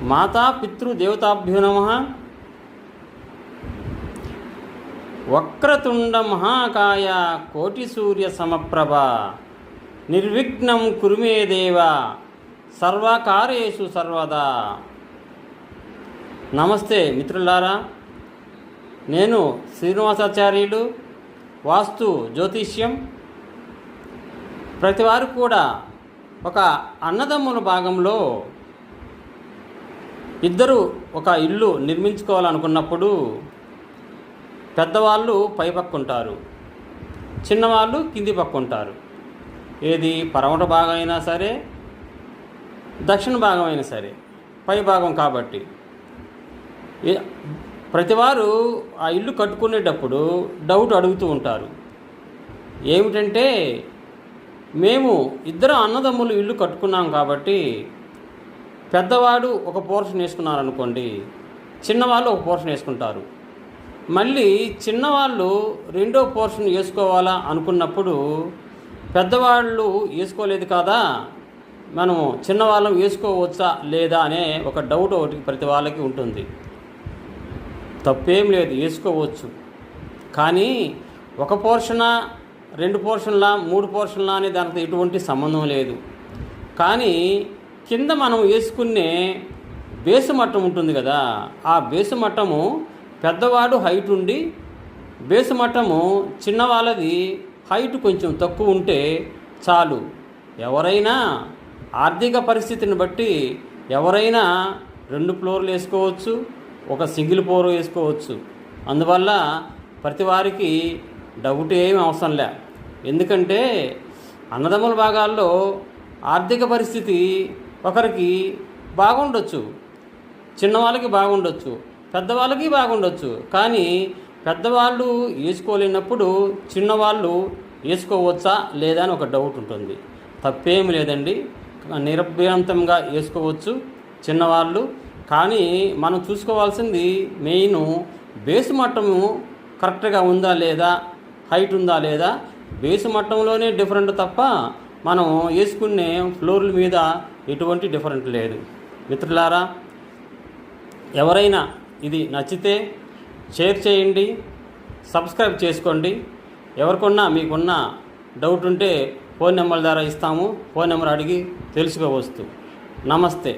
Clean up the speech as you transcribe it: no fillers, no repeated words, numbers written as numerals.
మాతా పితృదేవతాభ్యో నమః. వక్రతుండ మహాకాయ కోటి సూర్య సమప్రభ నిర్విఘ్నం కురు మే దేవ సర్వకార్యేషు సర్వదా. నమస్తే మిత్రులారా, నేను శ్రీనివాసాచార్యులు. వాస్తు జ్యోతిష్యం. ప్రతివారు కూడా ఒక అన్నదమ్ముల భాగంలో ఇద్దరు ఒక ఇల్లు నిర్మించుకోవాలనుకున్నప్పుడు పెద్దవాళ్ళు పై పక్క ఉంటారు, చిన్నవాళ్ళు కింది పక్క ఉంటారు. ఏది పడమట భాగం అయినా సరే, దక్షిణ భాగం అయినా సరే, పై భాగం కాబట్టి ప్రతివారు ఆ ఇల్లు కట్టుకునేటప్పుడు డౌట్ అడుగుతూ ఉంటారు. ఏమిటంటే, మేము ఇద్దరు అన్నదమ్ములు ఇల్లు కట్టుకున్నాం కాబట్టి పెద్దవాడు ఒక పోర్షన్ వేసుకున్నారనుకోండి, చిన్నవాళ్ళు ఒక పోర్షన్ వేసుకుంటారు. మళ్ళీ చిన్నవాళ్ళు రెండో పోర్షన్ వేసుకోవాలా అనుకున్నప్పుడు పెద్దవాళ్ళు వేసుకోలేదు కదా, మనము చిన్నవాళ్ళం వేసుకోవచ్చా లేదా అనే ఒక డౌట్ ఒకటి ప్రతి వాళ్ళకి ఉంటుంది. తప్పేం లేదు, వేసుకోవచ్చు. కానీ ఒక పోర్షనా, రెండు పోర్షన్లా, మూడు పోర్షన్లా అనే దానితో ఎటువంటి సంబంధం లేదు. కానీ కింద మనం వేసుకునే బేసు మట్టం ఉంటుంది కదా, ఆ బేసు మట్టము పెద్దవాడు హైట్ ఉండి బేసు మట్టము చిన్నవాళ్ళది హైట్ కొంచెం తక్కువ ఉంటే చాలు. ఎవరైనా ఆర్థిక పరిస్థితిని బట్టి ఎవరైనా 2 ఫ్లోర్లు వేసుకోవచ్చు, ఒక సింగిల్ ఫ్లోర్ వేసుకోవచ్చు. అందువల్ల ప్రతి వారికి డౌట్ ఏమీ అవసరం లే. ఎందుకంటే అన్నదమ్ముల భాగాల్లో ఆర్థిక పరిస్థితి ఒకరికి బాగుండొచ్చు, చిన్నవాళ్ళకి బాగుండొచ్చు, పెద్దవాళ్ళకి బాగుండొచ్చు. కానీ పెద్దవాళ్ళు వేసుకోలేనప్పుడు చిన్నవాళ్ళు వేసుకోవచ్చా లేదా అని ఒక డౌట్ ఉంటుంది. తప్పేమి లేదండి, నిరభ్యంతంగా వేసుకోవచ్చు చిన్నవాళ్ళు. కానీ మనం చూసుకోవాల్సింది మెయిన్ బేసు మట్టము కరెక్ట్గా ఉందా లేదా, హైట్ ఉందా లేదా. బేసు మట్టంలోనే డిఫరెంట్ తప్ప మనం వేసుకునే ఫ్లోర్ల మీద ఎటువంటి డిఫరెంట్ లేదు. మిత్రులారా, ఎవరైనా ఇది నచ్చితే షేర్ చేయండి, సబ్స్క్రైబ్ చేసుకోండి. ఎవరికన్నా మీకున్న డౌట్ ఉంటే ఫోన్ నెంబర్ ద్వారా ఇస్తాము, ఫోన్ నెంబర్ అడిగి తెలుసుకోవచ్చు. నమస్తే.